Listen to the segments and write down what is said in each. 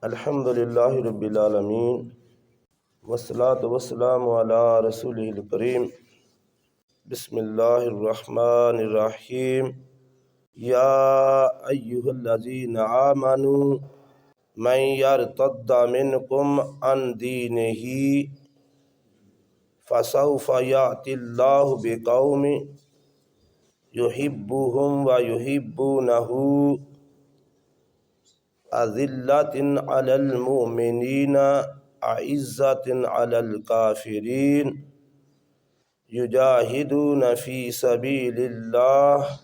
الحمد للہ رب العالمین والصلاة والسلام علی رسولہ الکریم۔ بسم اللہ الرحمن الرحیم۔ یا ایہا الذین آمنوا من یرتد منکم عن دینہ فسوف یأتی اللہ بقوم یحبہم ویحبونہ اذلۃ علی المؤمنین اعزۃ علی الکافرین یجاہدون فی سبیل اللہ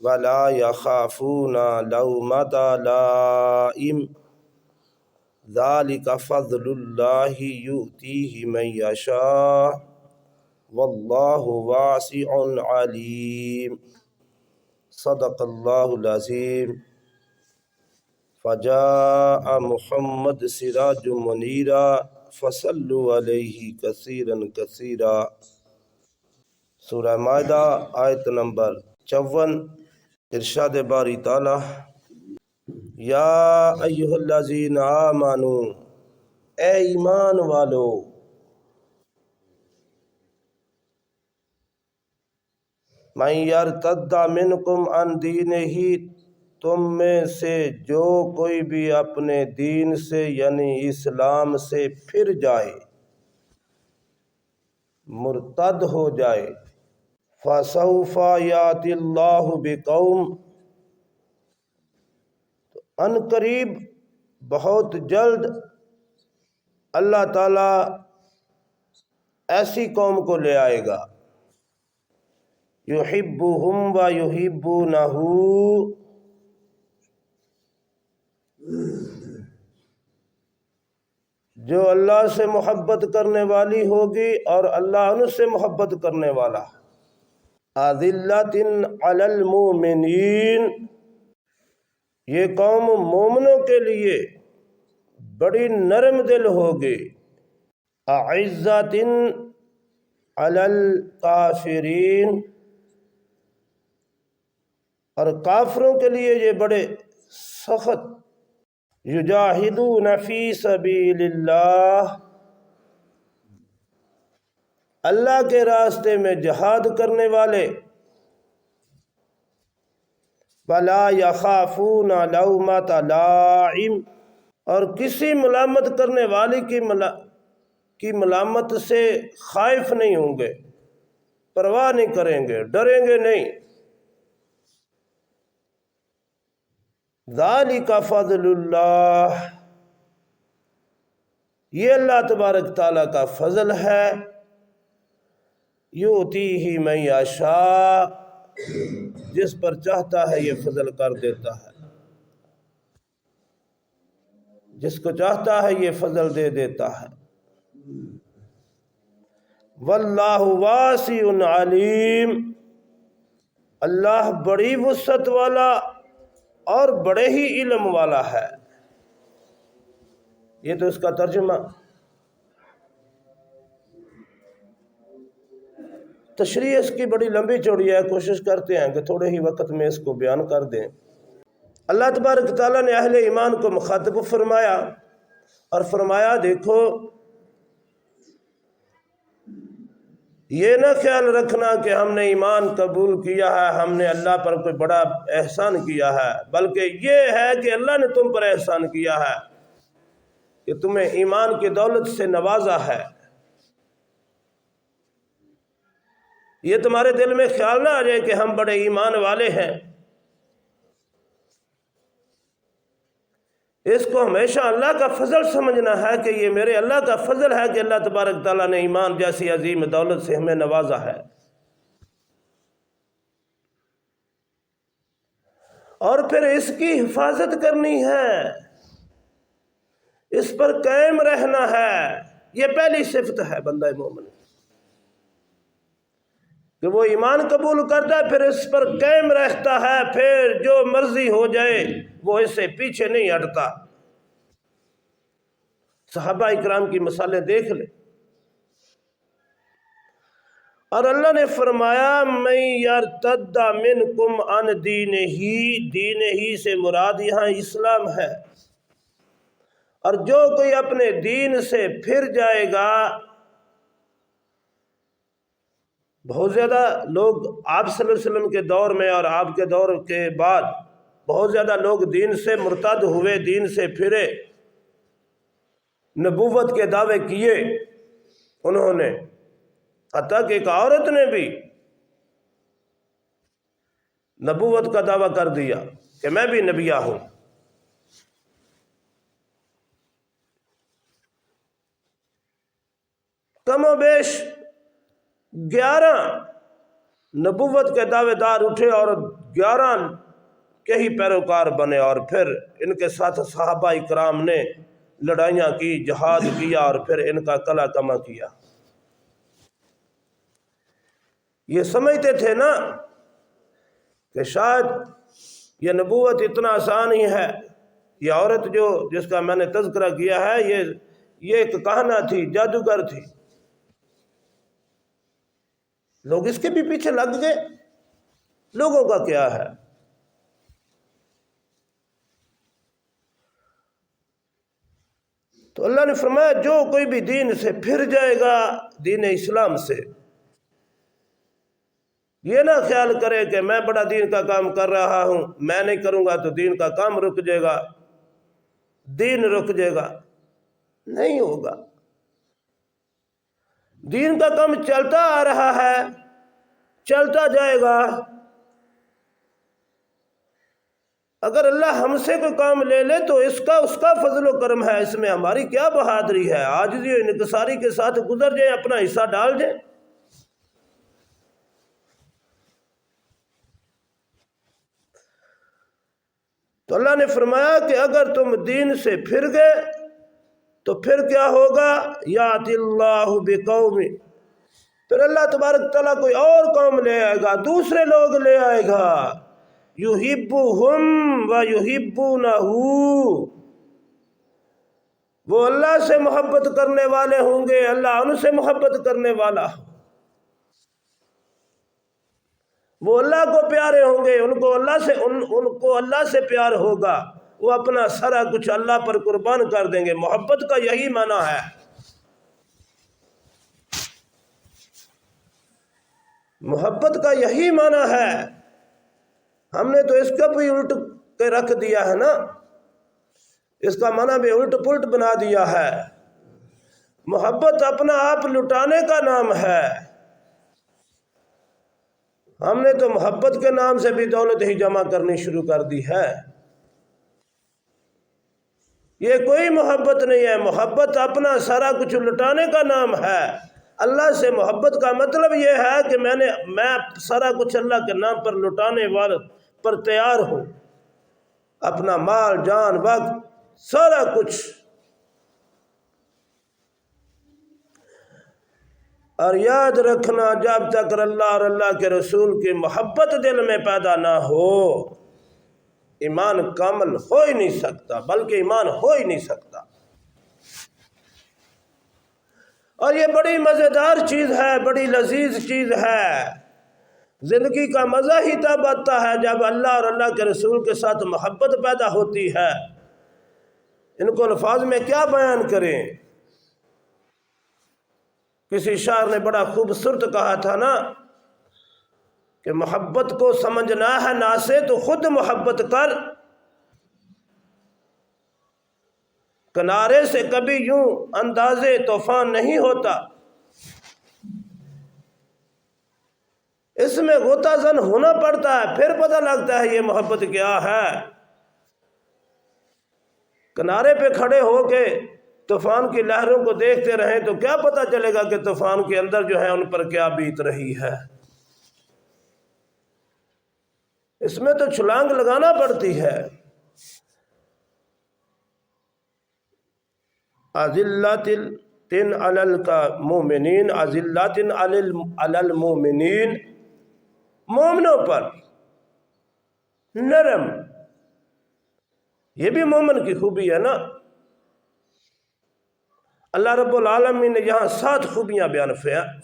ولا یخافون لومۃ لائم ذلک فضل اللہ یؤتیہ من یشاء واللہ واسع علیم۔ صدق اللہ العظیم۔ فجاء محمد سراج منیرا فصلوا علیہ کثیرا کثیرا۔ سورہ مائدہ آیت نمبر 54۔ ارشاد باری تعالی، یا ایہا الذین آمنوا، اے ایمان والو، من یرتد منکم عن دینہ، تم میں سے جو کوئی بھی اپنے دین سے یعنی اسلام سے پھر جائے، مرتد ہو جائے، فسوف یأتی اللہ بقوم، تو ان قریب بہت جلد اللہ تعالیٰ ایسی قوم کو لے آئے گا، یحبہم ویحبونہ، جو اللہ سے محبت کرنے والی ہوگی اور اللہ ان سے محبت کرنے والا۔ اذلۃ علی المؤمنین، یہ قوم مومنوں کے لیے بڑی نرم دل ہوگی۔ اعزۃ علی الکافرین، اور کافروں کے لیے یہ بڑے سخت۔ یجاہدون فی سبیل اللہ، اللہ کے راستے میں جہاد کرنے والے۔ ولا یخافون لومۃ لائم، اور کسی ملامت کرنے والے کی ملامت سے خائف نہیں ہوں گے، پرواہ نہیں کریں گے، ڈریں گے نہیں۔ ذالک فضل اللہ، یہ اللہ تبارک تعالیٰ کا فضل ہے۔ یؤتیہ من یشاء، جس پر چاہتا ہے یہ فضل کر دیتا ہے، جس کو چاہتا ہے یہ فضل دے دیتا ہے۔ واللہ واسع علیم، اللہ بڑی وسعت والا اور بڑے ہی علم والا ہے۔ یہ تو اس کا ترجمہ۔ تشریح اس کی بڑی لمبی چوڑی ہے، کوشش کرتے ہیں کہ تھوڑے ہی وقت میں اس کو بیان کر دیں۔ اللہ تبارک تعالیٰ نے اہل ایمان کو مخاطب فرمایا اور فرمایا، دیکھو یہ نہ خیال رکھنا کہ ہم نے ایمان قبول کیا ہے، ہم نے اللہ پر کوئی بڑا احسان کیا ہے، بلکہ یہ ہے کہ اللہ نے تم پر احسان کیا ہے کہ تمہیں ایمان کی دولت سے نوازا ہے۔ یہ تمہارے دل میں خیال نہ آ جائے کہ ہم بڑے ایمان والے ہیں۔ اس کو ہمیشہ اللہ کا فضل سمجھنا ہے کہ یہ میرے اللہ کا فضل ہے کہ اللہ تبارک تعالیٰ نے ایمان جیسی عظیم دولت سے ہمیں نوازا ہے۔ اور پھر اس کی حفاظت کرنی ہے، اس پر قائم رہنا ہے۔ یہ پہلی صفت ہے بندہ مومن، کہ وہ ایمان قبول کرتا ہے، پھر اس پر قائم رہتا ہے، پھر جو مرضی ہو جائے وہ اس سے پیچھے نہیں ہٹتا۔ صحابہ اکرام کی مثالیں دیکھ لیں۔ اور اللہ نے فرمایا من یرتد منکم عن دینہ، دین ہی سے مراد یہاں اسلام ہے۔ اور جو کوئی اپنے دین سے پھر جائے گا، بہت زیادہ لوگ آپ صلی اللہ علیہ وسلم کے دور میں اور آپ کے دور کے بعد بہت زیادہ لوگ دین سے مرتد ہوئے، دین سے پھرے، نبوت کے دعوے کیے انہوں نے، حتیٰ کہ ایک عورت نے بھی نبوت کا دعویٰ کر دیا کہ میں بھی نبیہ ہوں۔ کم و بیش 11 نبوت کے دعوے دار اٹھے اور 11 کے ہی پیروکار بنے، اور پھر ان کے ساتھ صحابہ اکرام نے لڑائیاں کی، جہاد کیا، اور پھر ان کا قلع کما کیا۔ یہ سمجھتے تھے نا کہ شاید یہ نبوت اتنا آسان ہی ہے، یہ عورت جس کا میں نے تذکرہ کیا ہے یہ ایک کہانہ تھی، جادوگر تھی، لوگ اس کے بھی پیچھے لگ گئے، لوگوں کا کیا ہے۔ تو اللہ نے فرمایا جو کوئی بھی دین سے پھر جائے گا، دین اسلام سے، یہ نہ خیال کرے کہ میں بڑا دین کا کام کر رہا ہوں، میں نہیں کروں گا تو دین کا کام رک جائے گا، دین رک جائے گا، نہیں ہوگا۔ دین کا کام چلتا آ رہا ہے، چلتا جائے گا۔ اگر اللہ ہم سے کوئی کام لے لے تو اس کا فضل و کرم ہے، اس میں ہماری کیا بہادری ہے؟ عاجزی و انکساری کے ساتھ گزر جائیں، اپنا حصہ ڈال دیں۔ تو اللہ نے فرمایا کہ اگر تم دین سے پھر گئے تو پھر کیا ہوگا؟ یاتی اللہ بقوم، پھر اللہ تبارک تعالیٰ کوئی اور قوم لے آئے گا، دوسرے لوگ لے آئے گا، یحبہم و یحبونہ، وہ اللہ سے محبت کرنے والے ہوں گے، اللہ ان سے محبت کرنے والا، وہ اللہ کو پیارے ہوں گے، ان کو اللہ سے پیار ہوگا، وہ اپنا سارا کچھ اللہ پر قربان کر دیں گے۔ محبت کا یہی معنی ہے۔ محبت کا یہی معنی ہے۔ ہم نے تو اس کا بھی الٹ کے رکھ دیا ہے نا، اس کا معنی بھی الٹ پلٹ بنا دیا ہے۔ محبت اپنا آپ لٹانے کا نام ہے۔ ہم نے تو محبت کے نام سے بھی دولت ہی جمع کرنی شروع کر دی ہے۔ یہ کوئی محبت نہیں ہے، محبت اپنا سارا کچھ لٹانے کا نام ہے۔ اللہ سے محبت کا مطلب یہ ہے کہ میں سارا کچھ اللہ کے نام پر لٹانے والے پر تیار ہوں، اپنا مال، جان، وقت، سارا کچھ۔ اور یاد رکھنا، جب تک اللہ اور اللہ کے رسول کی محبت دل میں پیدا نہ ہو، ایمان کامل ہو ہی نہیں سکتا، بلکہ ایمان ہو ہی نہیں سکتا۔ اور یہ بڑی مزیدار چیز ہے، بڑی لذیذ چیز ہے۔ زندگی کا مزہ ہی تب آتا ہے جب اللہ اور اللہ کے رسول کے ساتھ محبت پیدا ہوتی ہے۔ ان کو الفاظ میں کیا بیان کریں؟ کسی شاعر نے بڑا خوبصورت کہا تھا نا کہ محبت کو سمجھنا ہے نا سے تو خود محبت کر، کنارے سے کبھی یوں اندازے طوفان نہیں ہوتا، اس میں غوطہ زن ہونا پڑتا ہے، پھر پتہ لگتا ہے یہ محبت کیا ہے۔ کنارے پہ کھڑے ہو کے طوفان کی لہروں کو دیکھتے رہیں تو کیا پتہ چلے گا کہ طوفان کے اندر جو ہے ان پر کیا بیت رہی ہے۔ اس میں تو چھلانگ لگانا پڑتی ہے۔ اذلۃ علی المؤمنین، اذلۃ علی المؤمنین، مومنوں پر نرم، یہ بھی مومن کی خوبی ہے نا۔ اللہ رب العالمین نے یہاں 7 خوبیاں بیان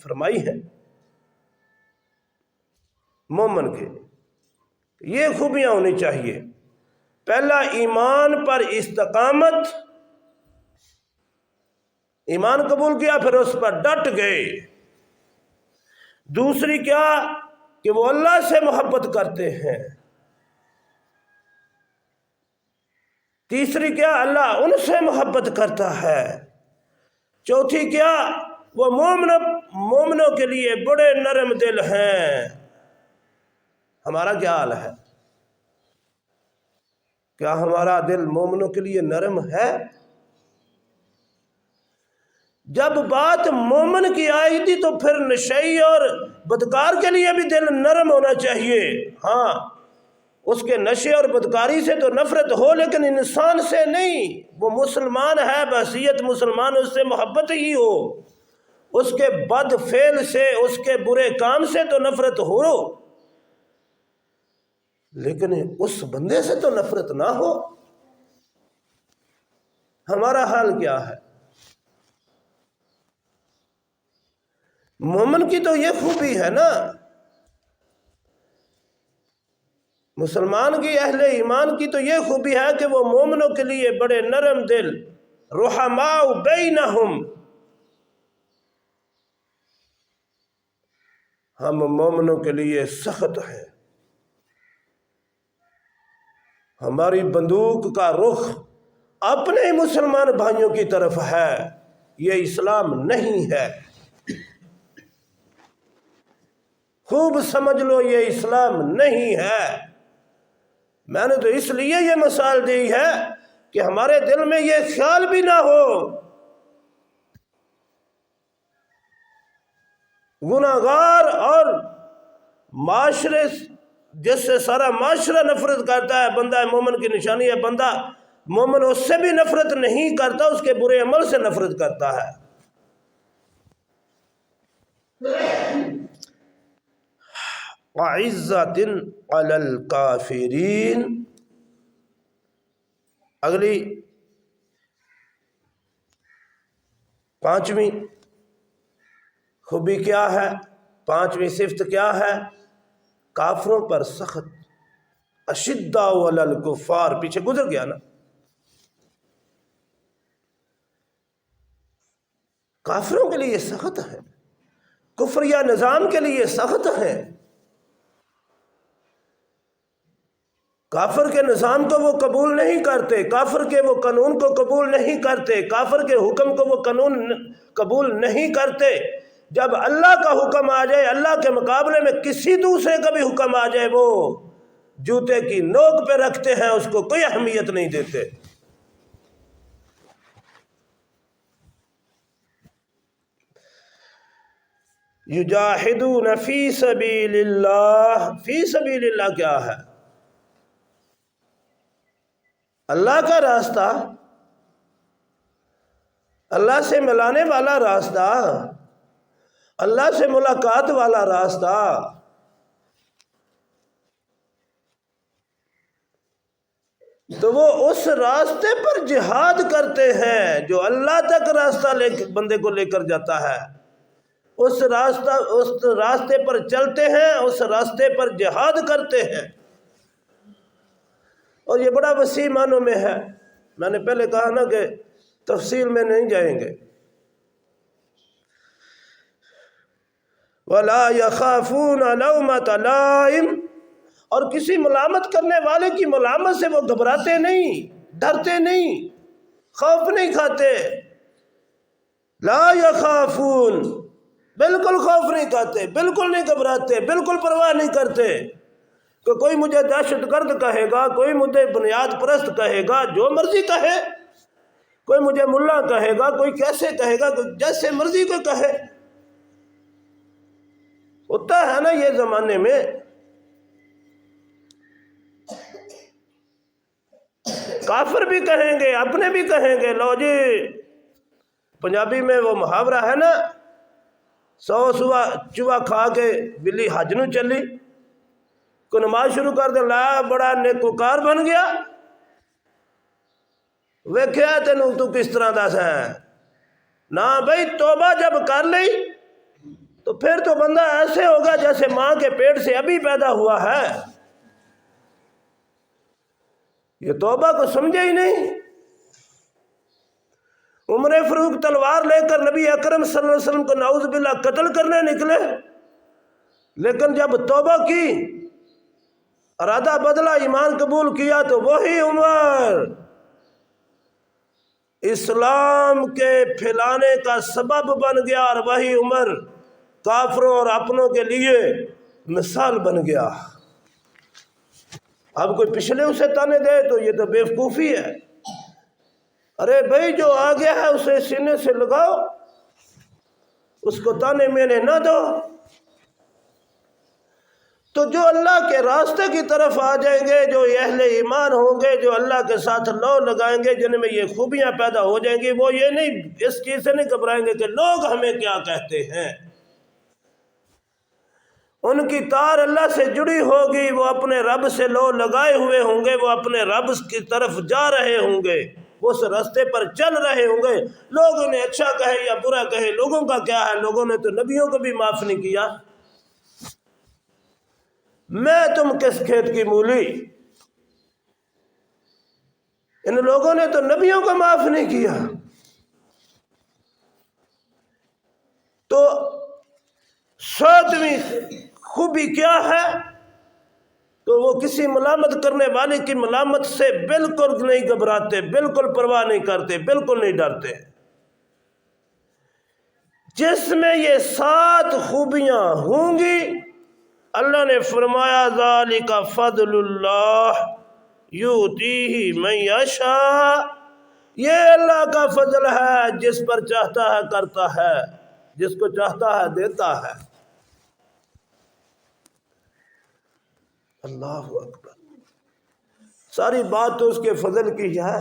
فرمائی ہیں مومن کے، یہ خوبیاں ہونی چاہیے۔ پہلا، ایمان پر استقامت، ایمان قبول کیا پھر اس پر ڈٹ گئے۔ دوسری کیا کہ وہ اللہ سے محبت کرتے ہیں۔ تیسری کیا اللہ ان سے محبت کرتا ہے۔ چوتھی کیا وہ مومنوں کے لیے بڑے نرم دل ہیں۔ ہمارا کیا حال ہے؟ کیا ہمارا دل مومنوں کے لیے نرم ہے؟ جب بات مومن کی آئی تھی تو پھر نشئی اور بدکار کے لیے بھی دل نرم ہونا چاہیے۔ ہاں اس کے نشے اور بدکاری سے تو نفرت ہو، لیکن انسان سے نہیں۔ وہ مسلمان ہے، بحیثیت مسلمان اس سے محبت ہی ہو، اس کے بد فعل سے، اس کے برے کام سے تو نفرت ہو، لیکن اس بندے سے تو نفرت نہ ہو۔ ہمارا حال کیا ہے؟ مومن کی تو یہ خوبی ہے نا، مسلمان کی، اہل ایمان کی تو یہ خوبی ہے کہ وہ مومنوں کے لیے بڑے نرم دل، رحماء بینہم۔ ہم مومنوں کے لیے سخت ہیں، ہماری بندوق کا رخ اپنے مسلمان بھائیوں کی طرف ہے۔ یہ اسلام نہیں ہے، خوب سمجھ لو، یہ اسلام نہیں ہے۔ میں نے تو اس لیے یہ مثال دی ہے کہ ہمارے دل میں یہ خیال بھی نہ ہو، گناہگار اور معاشرے جس سے سارا معاشرہ نفرت کرتا ہے، بندہ مومن کی نشانی ہے، بندہ مومن اس سے بھی نفرت نہیں کرتا، اس کے برے عمل سے نفرت کرتا ہے۔ وَعِزَّةٍ عَلَى الْكَافِرِينَ۔ اگلی پانچویں خوبی کیا ہے؟ پانچویں صفت کیا ہے؟ کافروں پر سخت، اشداء علی الکفار، پیچھے گزر گیا نا۔ کافروں کے لیے سخت ہے، کفریہ نظام کے لیے سخت ہے۔ کافر کے نظام کو وہ قبول نہیں کرتے، کافر کے وہ قانون کو قبول نہیں کرتے، کافر کے حکم کو وہ قانون قبول نہیں کرتے۔ جب اللہ کا حکم آ جائے، اللہ کے مقابلے میں کسی دوسرے کا بھی حکم آ جائے، وہ جوتے کی نوک پہ رکھتے ہیں، اس کو کوئی اہمیت نہیں دیتے۔ یجاہدون فی سبیل اللہ۔ فی سبیل اللہ کیا ہے؟ اللہ کا راستہ، اللہ سے ملانے والا راستہ، اللہ سے ملاقات والا راستہ۔ تو وہ اس راستے پر جہاد کرتے ہیں جو اللہ تک راستہ بندے کو لے کر جاتا ہے۔ اس راستے پر چلتے ہیں، اس راستے پر جہاد کرتے ہیں، اور یہ بڑا وسیع معنوں میں ہے۔ میں نے پہلے کہا نا کہ تفصیل میں نہیں جائیں گے۔ وَلَا يَخَافُونَ لَوْمَةَ لَائِمٍ، اور کسی ملامت کرنے والے کی ملامت سے وہ گھبراتے نہیں، ڈرتے نہیں، خوف نہیں کھاتے۔ لا يخافون، بالکل خوف نہیں کھاتے، بالکل نہیں گھبراتے، بالکل پرواہ نہیں کرتے کہ کوئی مجھے دہشت گرد کہے گا، کوئی مجھے بنیاد پرست کہے گا، جو مرضی کہے، کوئی مجھے ملا کہے گا، کوئی کیسے کہے گا، کوئی جیسے مرضی کو کہے۔ ہوتا ہے نا یہ زمانے میں، کافر بھی کہیں گے، اپنے بھی کہیں گے۔ لو جی، پنجابی میں وہ محاورہ ہے نا، 100 چوہا کھا کے بلی حج نو چلی، کو نماز شروع کر دے، لا بڑا نیکوکار بن گیا، ویکھیا تینوں تو کس طرح دس ہے نا بھائی۔ توبہ جب کر لی تو پھر تو بندہ ایسے ہوگا جیسے ماں کے پیٹ سے ابھی پیدا ہوا ہے۔ یہ توبہ کو سمجھے ہی نہیں۔ عمر فاروق تلوار لے کر نبی اکرم صلی اللہ علیہ وسلم کو نعوذ باللہ قتل کرنے نکلے، لیکن جب توبہ کی، ارادہ بدلا، ایمان قبول کیا، تو وہی عمر اسلام کے پھیلانے کا سبب بن گیا، اور وہی عمر کافروں اور اپنوں کے لیے مثال بن گیا۔ اب کوئی پچھلے اسے تانے دے تو یہ تو بیوقوفی ہے۔ ارے بھائی جو آ گیا ہے اسے سینے سے لگاؤ، اس کو تانے مینے نہ دو۔ تو جو اللہ کے راستے کی طرف آ جائیں گے، جو اہل ایمان ہوں گے، جو اللہ کے ساتھ لو لگائیں گے، جن میں یہ خوبیاں پیدا ہو جائیں گی، وہ یہ نہیں، اس چیز سے نہیں گھبرائیں گے کہ لوگ ہمیں کیا کہتے ہیں۔ ان کی تار اللہ سے جڑی ہوگی، وہ اپنے رب سے لو لگائے ہوئے ہوں گے، وہ اپنے رب کی طرف جا رہے ہوں گے، وہ اس راستے پر چل رہے ہوں گے۔ لوگ انہیں اچھا کہے یا برا کہے، لوگوں کا کیا ہے؟ لوگوں نے تو نبیوں کو بھی معاف نہیں کیا۔ میں تم کس کھیت کی مولی، ان لوگوں نے تو نبیوں کو معاف نہیں کیا۔ تو ساتویں خوبی کیا ہے؟ تو وہ کسی ملامت کرنے والے کی ملامت سے بالکل نہیں گھبراتے، بالکل پرواہ نہیں کرتے، بالکل نہیں ڈرتے۔ جس میں یہ 7 خوبیاں ہوں گی، اللہ نے فرمایا ذالک فضل اللہ یؤتیہ من یشاء، یہ اللہ کا فضل ہے، جس پر چاہتا ہے کرتا ہے، جس کو چاہتا ہے دیتا ہے۔ اللہ اکبر۔ ساری بات تو اس کے فضل کی ہے،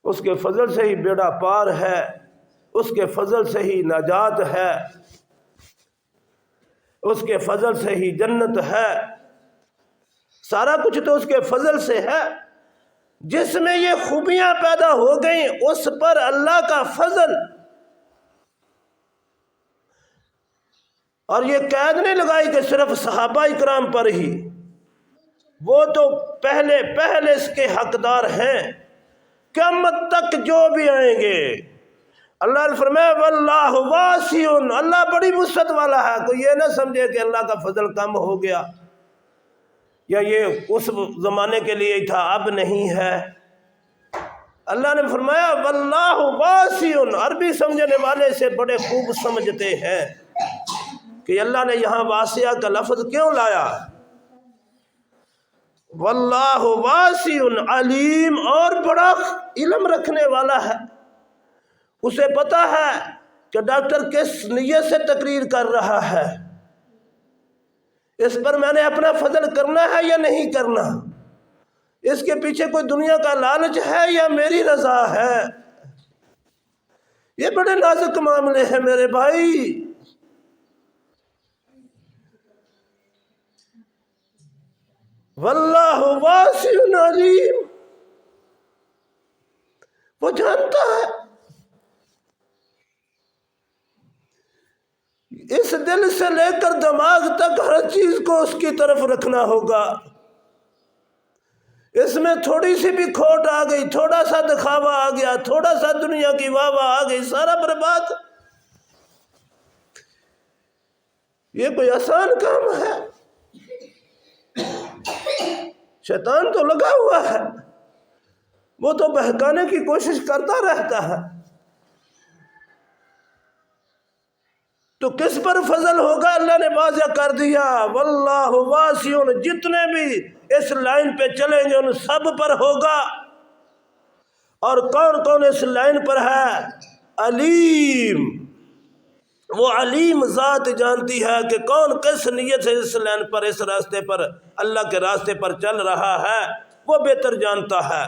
اس کے فضل سے ہی بیڑا پار ہے، اس کے فضل سے ہی نجات ہے، اس کے فضل سے ہی جنت ہے، سارا کچھ تو اس کے فضل سے ہے۔ جس میں یہ خوبیاں پیدا ہو گئیں، اس پر اللہ کا فضل، اور یہ قید نہیں لگائی کہ صرف صحابہ اکرام پر ہی، وہ تو پہلے اس کے حقدار ہیں، قیامت تک جو بھی آئیں گے۔ اللہ نے فرمایا واللہ واسع، اللہ بڑی وسعت والا ہے۔ کوئی یہ نہ سمجھے کہ اللہ کا فضل کم ہو گیا، یا یہ اس زمانے کے لیے ہی تھا، اب نہیں ہے۔ اللہ نے فرمایا واللہ واسع، عربی سمجھنے والے سے بڑے خوب سمجھتے ہیں کہ اللہ نے یہاں واسعہ کا لفظ کیوں لایا۔ واللہ واسع علیم، اور بڑا علم رکھنے والا ہے، اسے پتا ہے کہ ڈاکٹر کس نیت سے تقریر کر رہا ہے، اس پر میں نے اپنا فضل کرنا ہے یا نہیں کرنا، اس کے پیچھے کوئی دنیا کا لالچ ہے یا میری رضا ہے۔ یہ بڑے نازک معاملے ہیں میرے بھائی۔ واللہ واسع علیم، وہ جانتا ہے۔ اس دل سے لے کر دماغ تک ہر چیز کو اس کی طرف رکھنا ہوگا۔ اس میں تھوڑی سی بھی کھوٹ آ گئی، تھوڑا سا دکھاوا آ گیا، تھوڑا سا دنیا کی واہ واہ آ گئی، سارا برباد۔ یہ کوئی آسان کام ہے؟ شیطان تو لگا ہوا ہے، وہ تو بہکانے کی کوشش کرتا رہتا ہے۔ تو کس پر فضل ہوگا؟ اللہ نے واضح کر دیا واللہ واسع، جتنے بھی اس لائن پہ چلیں گے ان سب پر ہوگا۔ اور کون کون اس لائن پر ہے؟ علیم، وہ علیم ذات جانتی ہے کہ کون کس نیت سے اس لائن پر، اس راستے پر، اللہ کے راستے پر چل رہا ہے، وہ بہتر جانتا ہے۔